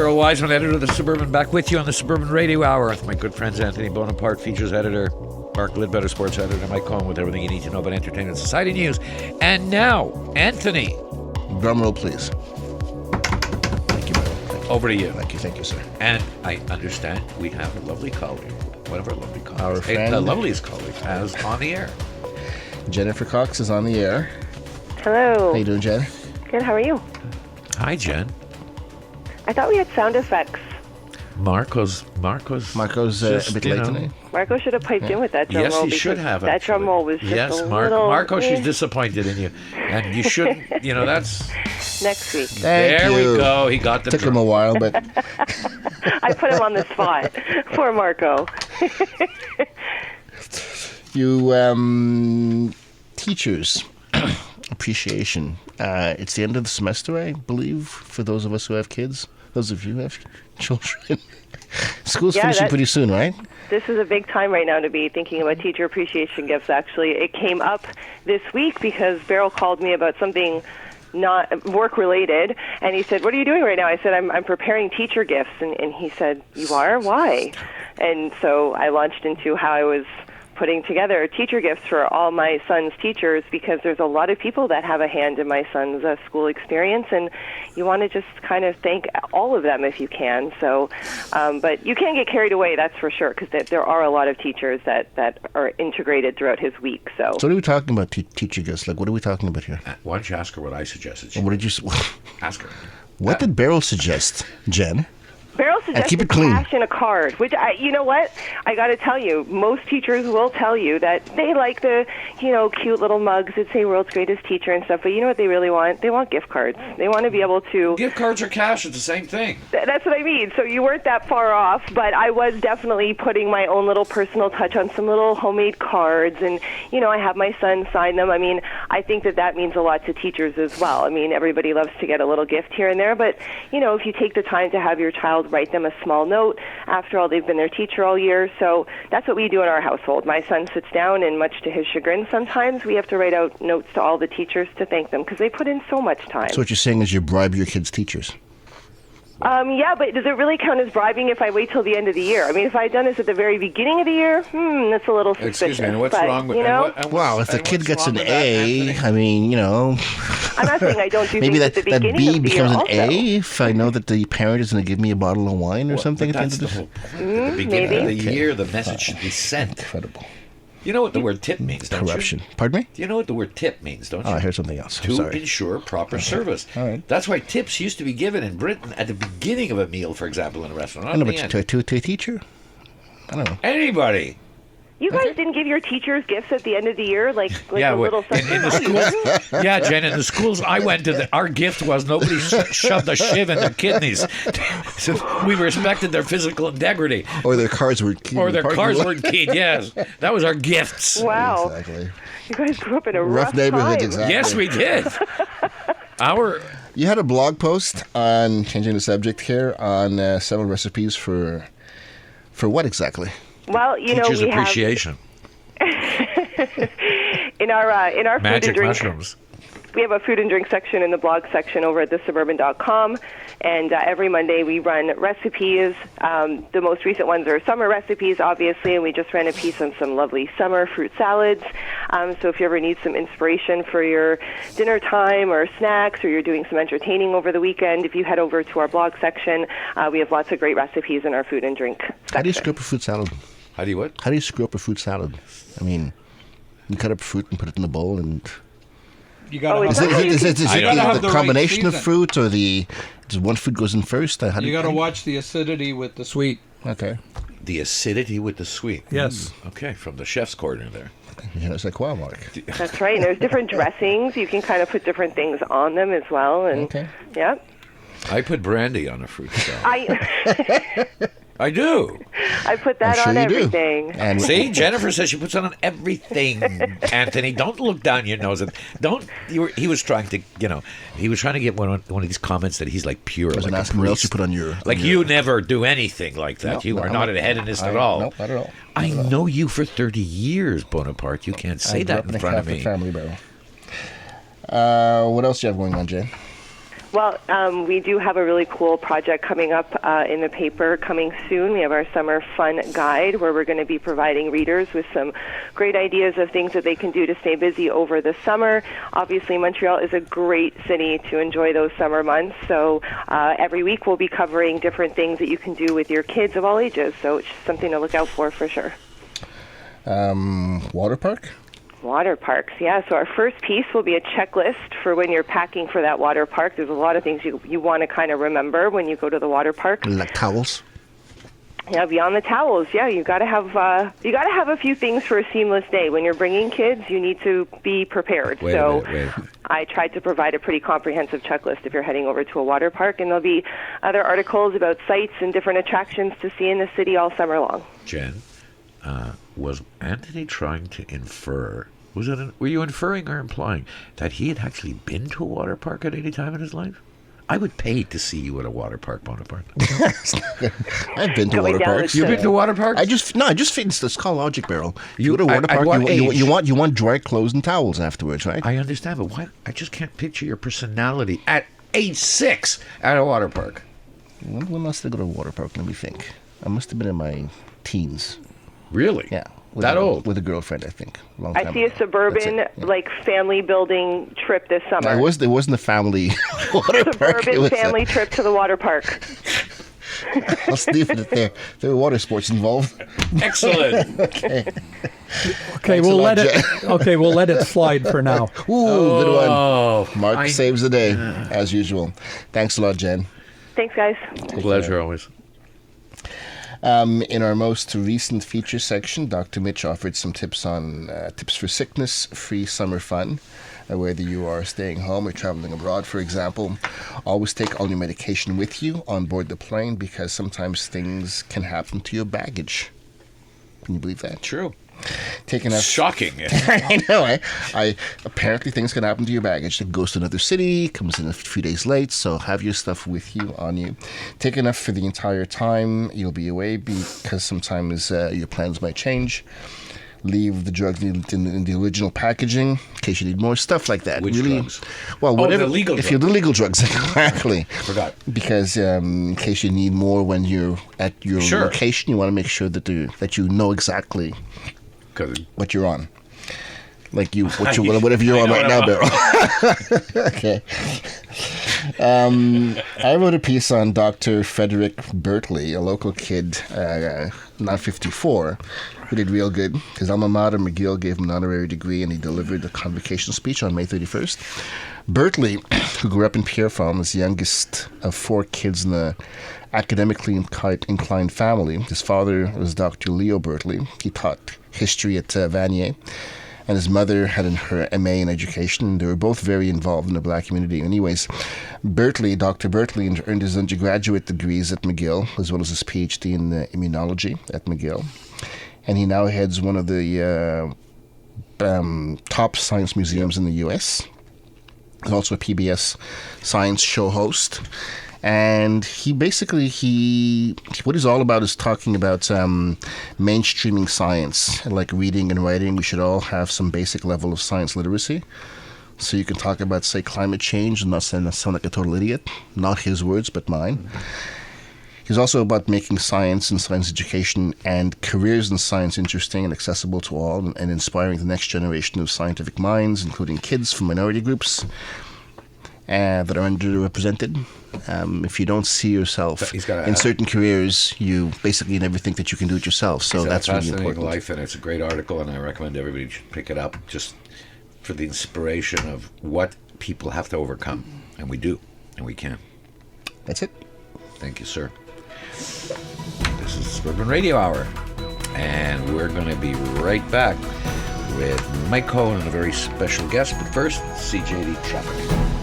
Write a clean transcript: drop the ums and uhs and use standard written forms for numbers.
Beryl Wiseman, editor of the Suburban, back with you on the Suburban Radio Hour with my good friends Anthony Bonaparte, features editor, Mark Lidbetter, sports editor, and Mike Cohen with everything you need to know about entertainment and society news. And now, Anthony. Drum roll, please. Thank you, Beryl. Thank you. Over to you. Thank you, sir. And I understand we have a lovely colleague, one of our lovely colleagues, Our friend, the loveliest colleague, as on the air. Jennifer Cox is on the air. Hello. How you doing, Jen? Good, how are you? Hi, Jen. I thought we had sound effects. Marco's Marco's a bit late tonight. Marco should have piped in with that drum yes, roll. he should have. That Actually. drum roll was just yes, a little... Marco, she's disappointed in you. And you shouldn't, that's... Next week. There we go. He got the Took drum. him a while, but... I put him on the spot. Poor Marco. You, teachers, appreciation. It's the end of the semester, I believe, for those of us who have kids. Those of you who have children. School's finishing pretty soon, right? This is a big time right now to be thinking about teacher appreciation gifts, actually. It came up this week because Beryl called me about something not work-related, and he said, what are you doing right now? I said, I'm preparing teacher gifts, and he said, you are? Why? And so I launched into how I was putting together teacher gifts for all my son's teachers, because there's a lot of people that have a hand in my son's school experience, and you want to just kind of thank all of them if you can. So, but you can't get carried away, that's for sure, because there are a lot of teachers that are integrated throughout his week. So what are we talking about, teacher gifts? Like, what are we talking about here? Why don't you ask her what I suggested? What did you... Ask her. What did Beryl suggest, Jen? Beryl suggested keep it clean. cash in a card, which, you know what? I got to tell you, most teachers will tell you that they like the, cute little mugs that say world's greatest teacher and stuff, but you know what they really want? They want gift cards. They want to be able to... Gift cards or cash, it's the same thing. That's what I mean. So you weren't that far off, but I was definitely putting my own little personal touch on some little homemade cards, and, I have my son sign them. I mean, I think that means a lot to teachers as well. I mean, everybody loves to get a little gift here and there, but, if you take the time to have your child write them a small note, after all, they've been their teacher all year. So that's what we do in our household. My son sits down, and much to his chagrin, sometimes we have to write out notes to all the teachers to thank them because they put in so much time. So what you're saying is you bribe your kids' teachers? Yeah, but does it really count as bribing if I wait till the end of the year? I mean, if I had done this at the very beginning of the year, that's a little suspicious. Excuse me, and what's wrong with... Well, if the kid gets an A, I mean, I'm not saying I don't do maybe things at the beginning that B of the becomes year an A if I know that the parent is going to give me a bottle of wine or something at the end of That's this. the whole point. At the beginning of the year, the message should be sent. Incredible. You know what the word tip means, don't Corruption. you? Pardon me? Do you know what the word tip means, don't you? Oh, I heard something else. To Sorry. ensure proper service. All right. That's why tips used to be given in Britain at the beginning of a meal, for example, in a restaurant. I know, but to a teacher? I don't know. Anybody. You guys didn't give your teachers gifts at the end of the year, like Yeah, a little something? in the schools. Yeah, Jen, in the schools I went to, our gift was nobody shoved a shiv in their kidneys. So we respected their physical integrity. Or their cars were keyed. Or their cars weren't keyed, yes. That was our gifts. Wow. Exactly. You guys grew up in a Rough neighborhood, time. exactly. Yes, we did. You had a blog post on, changing the subject here, on several recipes for what exactly? Well, Teachers' we appreciation. in our food Magic and drink, mushrooms. we have a food and drink section in the blog section over at thesuburban.com, and every Monday we run recipes. The most recent ones are summer recipes, obviously, and we just ran a piece on some lovely summer fruit salads. So if you ever need some inspiration for your dinner time or snacks, or you're doing some entertaining over the weekend, if you head over to our blog section, we have lots of great recipes in our food and drink section. How do you screw up a fruit salad? How do you what? How do you screw up a fruit salad? I mean, you cut up fruit and put it in a bowl, and You gotta is it have the the right combination of season. fruit, or does one fruit goes in first? You got to watch the acidity with the sweet. Okay. The acidity with the sweet. Yes. Okay, from the chef's corner there. Yeah, it's like wow, Mark. That's right. And there's different dressings. You can kind of put different things on them as well. And Okay. yeah. I put brandy on a fruit salad. I I do. I put that I'm sure on you do. everything. And See, Jennifer says she puts it on everything. Anthony, don't look down your nose. He was trying to, he was trying to get one of these comments that he's like pure. I was like asking what else you put on your. Like on you your, never do anything like that. No, You no, are I'm not not- a hedonist at all. No, not at all. I know you for 30 years, Bonaparte. You can't say I grew that up in a front of Catholic me. family, Beryl. What else do you have going on, Jane? Well, we do have a really cool project coming up in the paper coming soon. We have our Summer Fun Guide where we're going to be providing readers with some great ideas of things that they can do to stay busy over the summer. Obviously, Montreal is a great city to enjoy those summer months, so every week we'll be covering different things that you can do with your kids of all ages, so it's something to look out for sure. Water park? Water parks, yeah. So our first piece will be a checklist for when you're packing for that water park. There's a lot of things you want to kind of remember when you go to the water park. Like towels? Yeah, beyond the towels, yeah, you got to have a few things for a seamless day. When you're bringing kids, you need to be prepared. Wait a minute. I tried to provide a pretty comprehensive checklist if you're heading over to a water park, and there'll be other articles about sites and different attractions to see in the city all summer long. Jen, was Anthony trying to infer? Were you inferring or implying that he had actually been to a water park at any time in his life? I would pay to see you at a water park, Bonaparte. I've been to Going water down parks. the You've been to water parks? I just think it's called Logic Barrel. You- You go to a water at park, what age? you want dry clothes and towels afterwards, right? I understand, but why? I just can't picture your personality at age 6 at a water park. When else did I go to a water park? Let me think. I must have been in my teens. Really? Yeah. That old? With a girlfriend, I think. Long time I see a ago. Suburban That's it, yeah. like family building trip this summer. It wasn't a family water park. It Suburban was family trip to the water park. I'll leave it there. There were water sports involved. Excellent. Okay. Okay, we'll let it slide for now. Ooh, good one. Oh, Mark saves the day, as usual. Thanks a lot, Jen. Thanks, guys. Pleasure always. In our most recent feature section, Dr. Mitch offered some tips on tips for sickness-free summer fun. Whether you are staying home or traveling abroad, for example, always take all your medication with you on board the plane because sometimes things can happen to your baggage. Can you believe that? True. Taking enough. Shocking. I know. I apparently things can happen to your baggage. It goes to another city, comes in a few days late, so have your stuff with you on you. Take enough for the entire time you'll be away because sometimes your plans might change. Leave the drugs in the original packaging in case you need more stuff like that. Which drugs? Well, whatever. the legal if you're the legal drugs, exactly. Forgot. Because in case you need more when you're at your location, you want to make sure that you know exactly what you're on. Like whatever you're on right now, Beryl. Okay. I wrote a piece on Dr. Frederick Bertley, a local kid, not 54, who did real good. His alma mater, McGill, gave him an honorary degree, and he delivered a convocation speech on May 31st. Bertley, who grew up in Pierrefonds, is the youngest of 4 kids in a academically inclined family. His father was Dr. Leo Bertley. He taught history at Vanier. And his mother had her MA in education. They were both very involved in the black community. Anyways, Dr. Bertley earned his undergraduate degrees at McGill, as well as his PhD in immunology at McGill. And he now heads one of the top science museums in the U.S. He's also a PBS science show host. And what he's all about is talking about mainstreaming science, like reading and writing. We should all have some basic level of science literacy. So you can talk about, say, climate change and not sound like a total idiot. Not his words, but mine. He's also about making science and science education and careers in science interesting and accessible to all and inspiring the next generation of scientific minds, including kids from minority groups that are underrepresented. If you don't see yourself in certain careers, you basically never think that you can do it yourself. So that's really important. Life, and it's a great article, and I recommend everybody should pick it up just for the inspiration of what people have to overcome, and we do, and we can. That's it. Thank you, sir. This is Suburban Radio Hour, and we're going to be right back with Mike Cohen and a very special guest. But first, CJD Traffic.